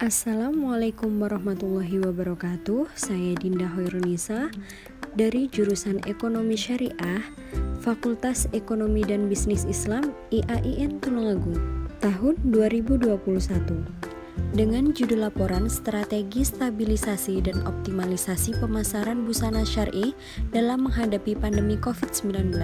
Assalamualaikum warahmatullahi wabarakatuh. Saya Dinda Hoirunisa dari jurusan Ekonomi Syariah, Fakultas Ekonomi dan Bisnis Islam IAIN Tulungagung, tahun 2021. Dengan judul laporan Strategi Stabilisasi dan Optimalisasi Pemasaran Busana Syar'i dalam menghadapi pandemi COVID-19.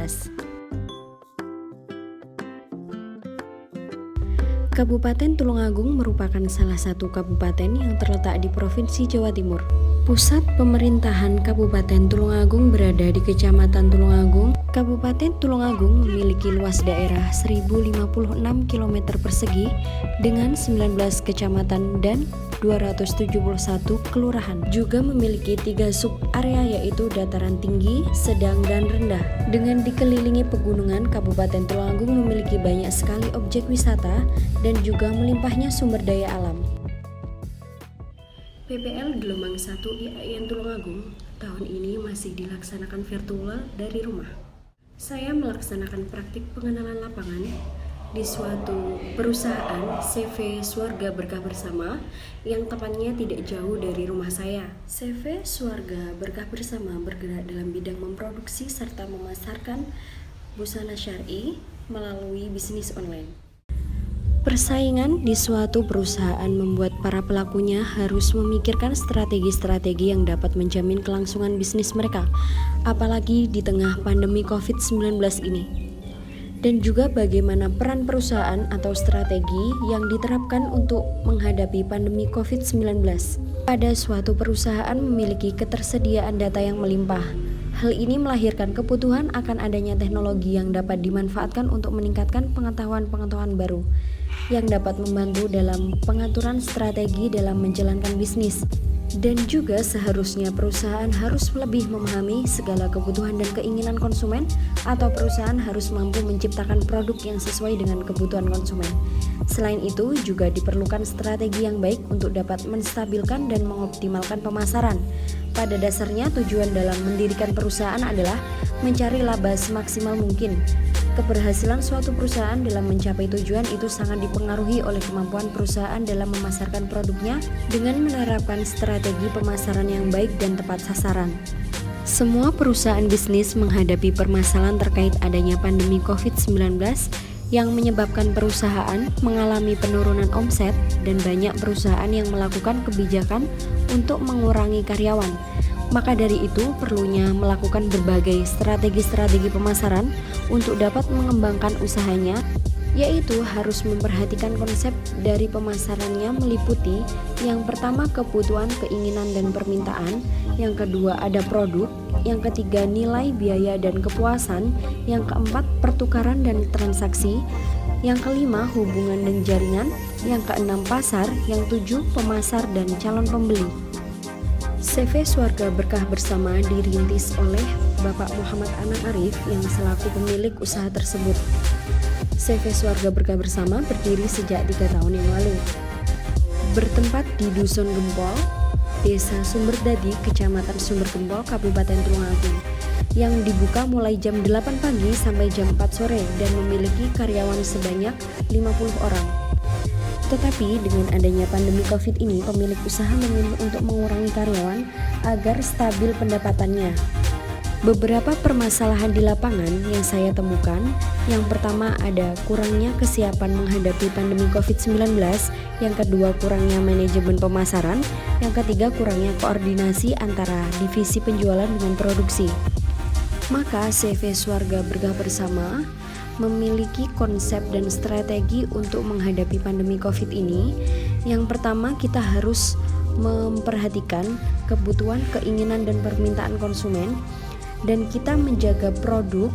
Kabupaten Tulungagung merupakan salah satu kabupaten yang terletak di Provinsi Jawa Timur. Pusat pemerintahan Kabupaten Tulungagung berada di Kecamatan Tulungagung. Kabupaten Tulungagung memiliki luas daerah 1056 km persegi dengan 19 kecamatan dan 271 kelurahan. Juga memiliki 3 sub area yaitu dataran tinggi, sedang, dan rendah. Dengan dikelilingi pegunungan, Kabupaten Tulungagung memiliki banyak sekali objek wisata dan juga melimpahnya sumber daya alam. PPL Gelombang 1 IAIN Tulungagung tahun ini masih dilaksanakan virtual dari rumah. Saya melaksanakan praktik pengenalan lapangan di suatu perusahaan CV Swarga Berkah Bersama yang tepatnya tidak jauh dari rumah saya. CV Swarga Berkah Bersama bergerak dalam bidang memproduksi serta memasarkan busana syar'i melalui bisnis online. Persaingan di suatu perusahaan membuat para pelakunya harus memikirkan strategi-strategi yang dapat menjamin kelangsungan bisnis mereka, apalagi di tengah pandemi COVID-19 ini. Dan juga bagaimana peran perusahaan atau strategi yang diterapkan untuk menghadapi pandemi COVID-19. Pada suatu perusahaan memiliki ketersediaan data yang melimpah. Hal ini melahirkan kebutuhan akan adanya teknologi yang dapat dimanfaatkan untuk meningkatkan pengetahuan-pengetahuan baru yang dapat membantu dalam pengaturan strategi dalam menjalankan bisnis. Dan juga seharusnya perusahaan harus lebih memahami segala kebutuhan dan keinginan konsumen, atau perusahaan harus mampu menciptakan produk yang sesuai dengan kebutuhan konsumen. Selain itu, juga diperlukan strategi yang baik untuk dapat menstabilkan dan mengoptimalkan pemasaran. Pada dasarnya, tujuan dalam mendirikan perusahaan adalah mencari laba semaksimal mungkin. Keberhasilan suatu perusahaan dalam mencapai tujuan itu sangat dipengaruhi oleh kemampuan perusahaan dalam memasarkan produknya dengan menerapkan strategi pemasaran yang baik dan tepat sasaran. Semua perusahaan bisnis menghadapi permasalahan terkait adanya pandemi COVID-19 yang menyebabkan perusahaan mengalami penurunan omset dan banyak perusahaan yang melakukan kebijakan untuk mengurangi karyawan. Maka dari itu perlunya melakukan berbagai strategi-strategi pemasaran untuk dapat mengembangkan usahanya, yaitu harus memperhatikan konsep dari pemasarannya meliputi yang pertama kebutuhan, keinginan, dan permintaan, yang kedua ada produk, yang ketiga nilai, biaya, dan kepuasan, yang keempat pertukaran dan transaksi, yang kelima hubungan dan jaringan, yang keenam pasar, yang tujuh pemasar dan calon pembeli. CV Swarga Berkah Bersama dirintis oleh Bapak Muhammad Anang Arif yang selaku pemilik usaha tersebut. CV Swarga Berkah Bersama berdiri sejak 3 tahun yang lalu. Bertempat di Dusun Gempol, Desa Sumberdadi, Kecamatan Sumbergempol, Kabupaten Tulungagung, yang dibuka mulai jam 8 pagi sampai jam 4 sore dan memiliki karyawan sebanyak 50 orang. Tetapi dengan adanya pandemi COVID ini, pemilik usaha memilih untuk mengurangi karyawan agar stabil pendapatannya. Beberapa permasalahan di lapangan yang saya temukan, yang pertama ada kurangnya kesiapan menghadapi pandemi COVID-19, yang kedua kurangnya manajemen pemasaran, yang ketiga kurangnya koordinasi antara divisi penjualan dengan produksi. Maka CV Swarga Berkah Bersama memiliki konsep dan strategi untuk menghadapi pandemi COVID ini. Yang pertama, kita harus memperhatikan kebutuhan, keinginan, dan permintaan konsumen, dan kita menjaga produk.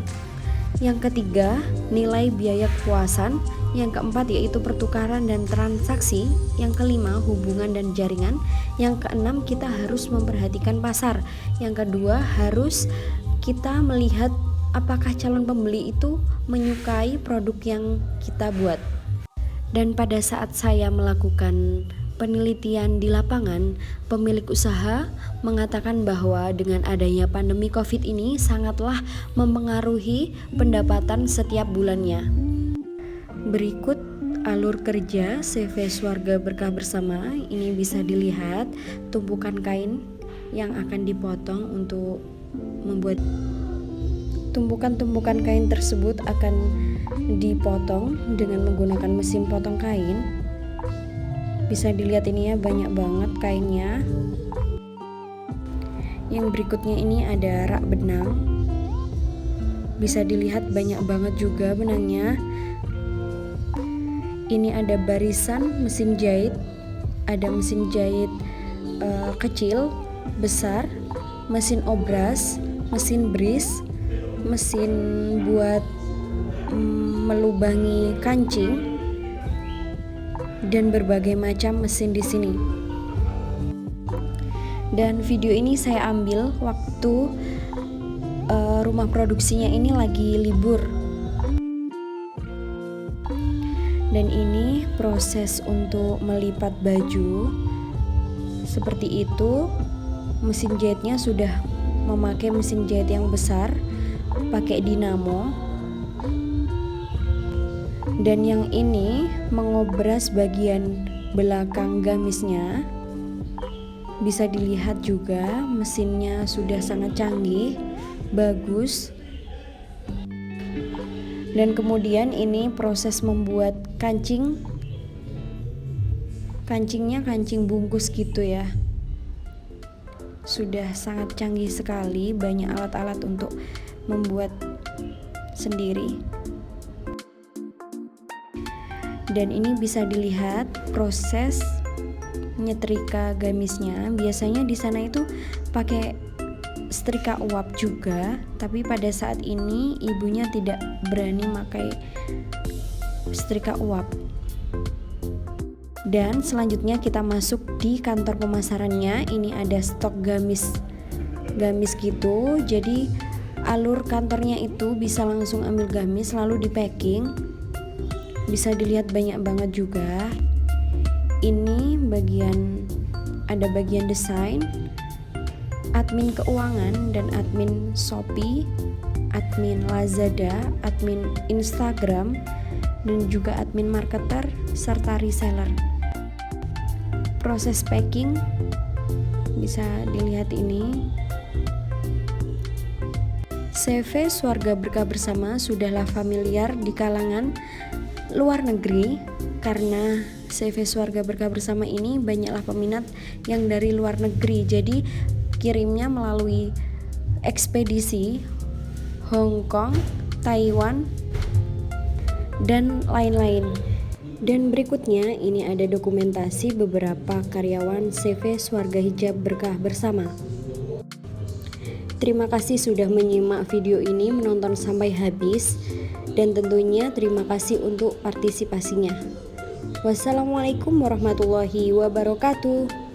Yang ketiga, nilai, biaya, kepuasan. Yang keempat yaitu pertukaran dan transaksi. Yang kelima, hubungan dan jaringan. Yang keenam, kita harus memperhatikan pasar. Yang kedua, harus kita melihat apakah calon pembeli itu menyukai produk yang kita buat. Dan pada saat saya melakukan penelitian di lapangan, pemilik usaha mengatakan bahwa dengan adanya pandemi COVID ini sangatlah mempengaruhi pendapatan setiap bulannya. Berikut alur kerja CV Swarga Berkah Bersama. Ini bisa dilihat tumpukan kain yang akan dipotong untuk membuat tumpukan-tumpukan kain tersebut akan dipotong dengan menggunakan mesin potong kain. Bisa dilihat ini ya, banyak banget kainnya. Yang berikutnya ini ada rak benang. Bisa dilihat banyak banget juga benangnya. Ini ada barisan mesin jahit. Ada mesin jahit kecil, besar, mesin obras, mesin bris, mesin buat melubangi kancing, dan berbagai macam mesin di sini. Dan video ini saya ambil waktu rumah produksinya ini lagi libur. Dan ini proses untuk melipat baju seperti itu. Mesin jahitnya sudah memakai mesin jahit yang besar, pakai dinamo. Dan yang ini mengobras bagian belakang gamisnya. Bisa dilihat juga mesinnya sudah sangat canggih, bagus. Dan kemudian ini proses membuat kancing. Kancingnya kancing bungkus gitu ya. Sudah sangat canggih sekali, banyak alat-alat untuk membuat sendiri. Dan ini bisa dilihat proses nyetrika gamisnya. Biasanya di sana itu pakai setrika uap juga, tapi pada saat ini ibunya tidak berani pakai setrika uap. Dan selanjutnya kita masuk di kantor pemasarannya. Ini ada stok gamis gitu. Jadi alur kantornya itu bisa langsung ambil gamis lalu di packing. Bisa dilihat banyak banget juga. Ini ada bagian desain, admin keuangan dan admin Shopee, admin Lazada, admin Instagram, dan juga admin marketer serta reseller. Proses packing bisa dilihat ini. CV Swarga Berkah Bersama sudahlah familiar di kalangan luar negeri karena CV Swarga Berkah Bersama ini banyaklah peminat yang dari luar negeri. Jadi kirimnya melalui ekspedisi Hong Kong, Taiwan, dan lain-lain. Dan berikutnya ini ada dokumentasi beberapa karyawan CV Swarga Hijab Berkah Bersama. Terima kasih sudah menyimak video ini, menonton sampai habis, dan tentunya terima kasih untuk partisipasinya. Wassalamualaikum warahmatullahi wabarakatuh.